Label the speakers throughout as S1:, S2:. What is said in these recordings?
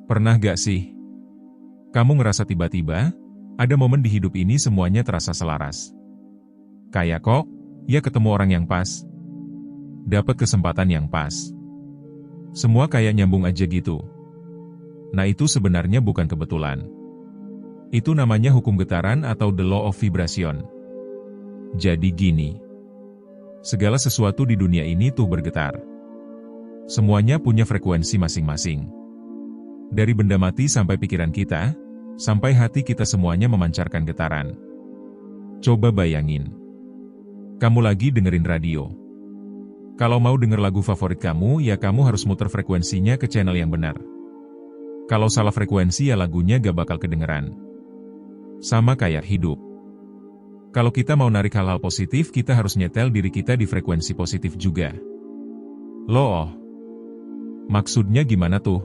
S1: Pernah gak sih? Kamu ngerasa tiba-tiba, ada momen di hidup ini semuanya terasa selaras. Kayak kok, ya ketemu orang yang pas. Dapat kesempatan yang pas. Semua kayak nyambung aja gitu. Nah itu sebenarnya bukan kebetulan. Itu namanya hukum getaran atau the law of vibration. Jadi gini. Segala sesuatu di dunia ini tuh bergetar. Semuanya punya frekuensi masing-masing. Dari benda mati sampai pikiran kita, sampai hati kita semuanya memancarkan getaran. Coba bayangin. Kamu lagi dengerin radio. Kalau mau denger lagu favorit kamu, ya kamu harus muter frekuensinya ke channel yang benar. Kalau salah frekuensi ya lagunya gak bakal kedengeran. Sama kayak hidup. Kalau kita mau narik hal-hal positif, kita harus nyetel diri kita di frekuensi positif juga. Loh, maksudnya gimana tuh?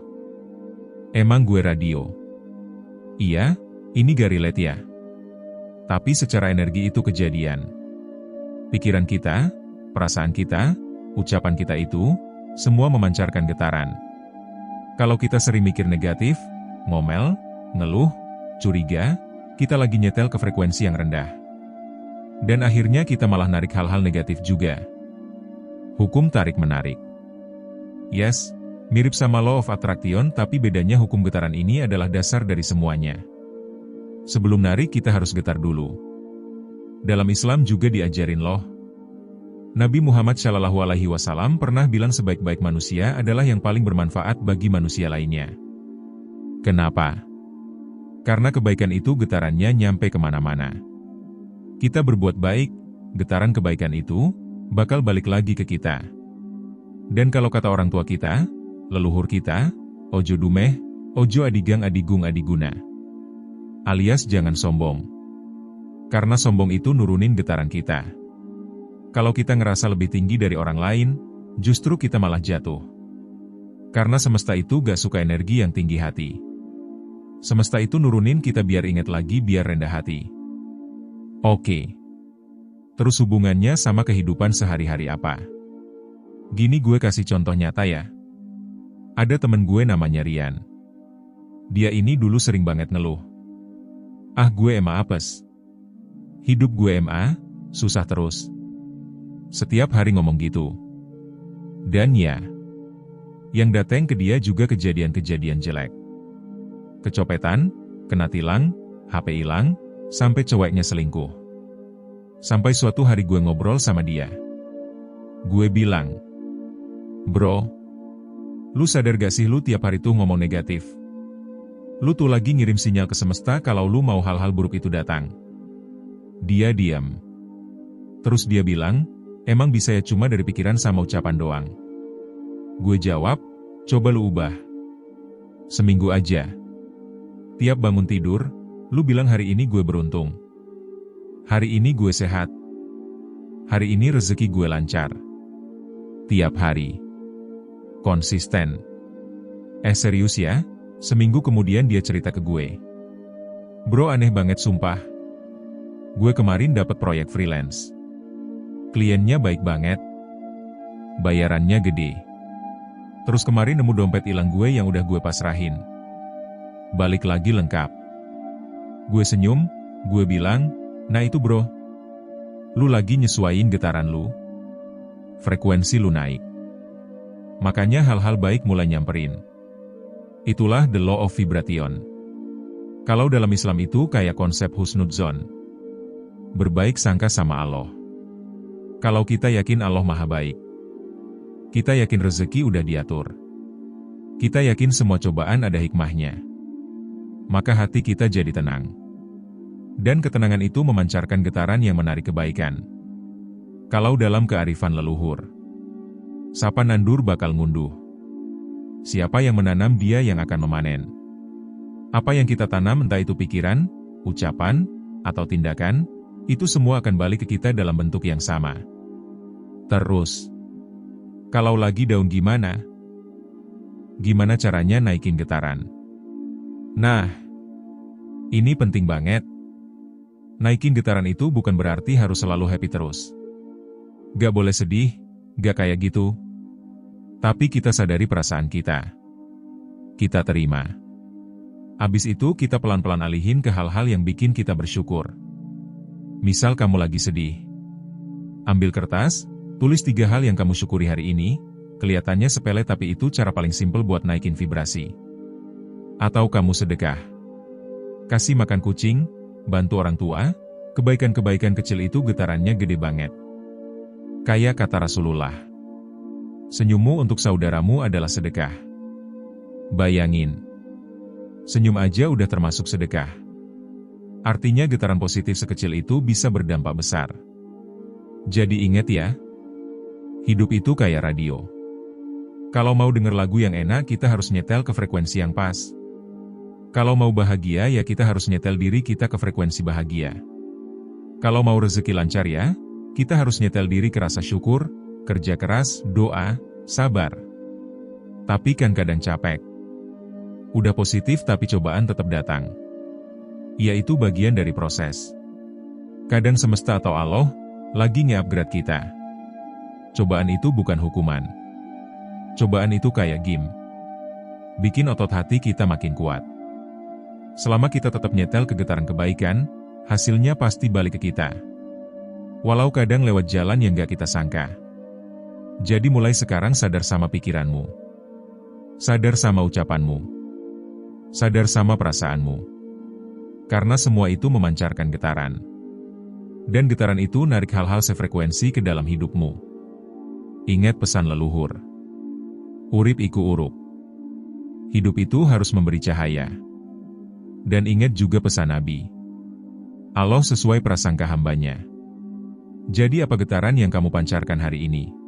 S1: Emang gue radio? Iya, ini gak relate ya. Tapi secara energi itu kejadian. Pikiran kita, perasaan kita, ucapan kita itu, semua memancarkan getaran. Kalau kita sering mikir negatif, ngomel, ngeluh, curiga, kita lagi nyetel ke frekuensi yang rendah. Dan akhirnya kita malah narik hal-hal negatif juga. Hukum tarik-menarik. Yes, mirip sama law of attraction, tapi bedanya hukum getaran ini adalah dasar dari semuanya. Sebelum narik kita harus getar dulu. Dalam Islam juga diajarin loh. Nabi Muhammad SAW pernah bilang sebaik-baik manusia adalah yang paling bermanfaat bagi manusia lainnya. Kenapa? Karena kebaikan itu getarannya nyampe kemana-mana. Kita berbuat baik, getaran kebaikan itu bakal balik lagi ke kita. Dan kalau kata orang tua kita, leluhur kita, ojo dumeh, ojo adigang adigung adiguna. Alias jangan sombong. Karena sombong itu nurunin getaran kita. Kalau kita ngerasa lebih tinggi dari orang lain, justru kita malah jatuh. Karena semesta itu gak suka energi yang tinggi hati. Semesta itu nurunin kita biar ingat lagi biar rendah hati. Oke. Terus hubungannya sama kehidupan sehari-hari apa? Gini gue kasih contoh nyata ya. Ada temen gue namanya Rian. Dia ini dulu sering banget ngeluh. Ah gue emang apes. Hidup gue emang susah terus. Setiap hari ngomong gitu. Dan ya, yang datang ke dia juga kejadian-kejadian jelek. Kecopetan, kena tilang, HP hilang, sampai ceweknya selingkuh. Sampai suatu hari gue ngobrol sama dia. Gue bilang, "Bro, lu sadar gak sih lu tiap hari tuh ngomong negatif? Lu tuh lagi ngirim sinyal ke semesta kalau lu mau hal-hal buruk itu datang." Dia diam. Terus dia bilang, "Emang bisa ya cuma dari pikiran sama ucapan doang?" Gue jawab, "Coba lu ubah. Seminggu aja. Tiap bangun tidur, lu bilang hari ini gue beruntung. Hari ini gue sehat. Hari ini rezeki gue lancar." Tiap hari. Konsisten. Serius ya? Seminggu kemudian dia cerita ke gue. "Bro aneh banget sumpah. Gue kemarin dapat proyek freelance. Kliennya baik banget. Bayarannya gede. Terus kemarin nemu dompet hilang gue yang udah gue pasrahin. Balik lagi lengkap." Gue senyum, gue bilang, "Nah itu bro. Lu lagi nyesuaiin getaran lu. Frekuensi lu naik. Makanya hal-hal baik mulai nyamperin. Itulah the law of vibration." Kalau dalam Islam itu kayak konsep husnudzon. Berbaik sangka sama Allah. Kalau kita yakin Allah Maha Baik. Kita yakin rezeki udah diatur. Kita yakin semua cobaan ada hikmahnya. Maka hati kita jadi tenang. Dan ketenangan itu memancarkan getaran yang menarik kebaikan. Kalau dalam kearifan leluhur, siapa nandur bakal ngunduh. Siapa yang menanam dia yang akan memanen. Apa yang kita tanam entah itu pikiran, ucapan, atau tindakan, itu semua akan balik ke kita dalam bentuk yang sama. Terus, kalau lagi down gimana? Gimana caranya naikin getaran? Nah, ini penting banget. Naikin getaran itu bukan berarti harus selalu happy terus. Gak boleh sedih, gak kayak gitu. Tapi kita sadari perasaan kita. Kita terima. Abis itu kita pelan-pelan alihin ke hal-hal yang bikin kita bersyukur. Misal kamu lagi sedih. Ambil kertas, tulis 3 hal yang kamu syukuri hari ini, kelihatannya sepele tapi itu cara paling simpel buat naikin vibrasi. Atau kamu sedekah. Kasih makan kucing, bantu orang tua, kebaikan-kebaikan kecil itu getarannya gede banget. Kayak kata Rasulullah. Senyummu untuk saudaramu adalah sedekah. Bayangin. Senyum aja udah termasuk sedekah. Artinya getaran positif sekecil itu bisa berdampak besar. Jadi ingat ya, hidup itu kayak radio. Kalau mau denger lagu yang enak kita harus nyetel ke frekuensi yang pas. Kalau mau bahagia ya kita harus nyetel diri kita ke frekuensi bahagia. Kalau mau rezeki lancar ya, kita harus nyetel diri ke rasa syukur, kerja keras, doa, sabar. Tapi kan kadang capek. Udah positif tapi cobaan tetap datang. Yaitu bagian dari proses. Kadang semesta atau Allah lagi nge-upgrade kita. Cobaan itu bukan hukuman. Cobaan itu kayak game. Bikin otot hati kita makin kuat. Selama kita tetap nyetel ke getaran kebaikan, hasilnya pasti balik ke kita. Walau kadang lewat jalan yang gak kita sangka. Jadi mulai sekarang sadar sama pikiranmu. Sadar sama ucapanmu. Sadar sama perasaanmu. Karena semua itu memancarkan getaran. Dan getaran itu narik hal-hal sefrekuensi ke dalam hidupmu. Ingat pesan leluhur. Urip iku urup. Hidup itu harus memberi cahaya. Dan ingat juga pesan Nabi. Allah sesuai prasangka hambanya. Jadi apa getaran yang kamu pancarkan hari ini?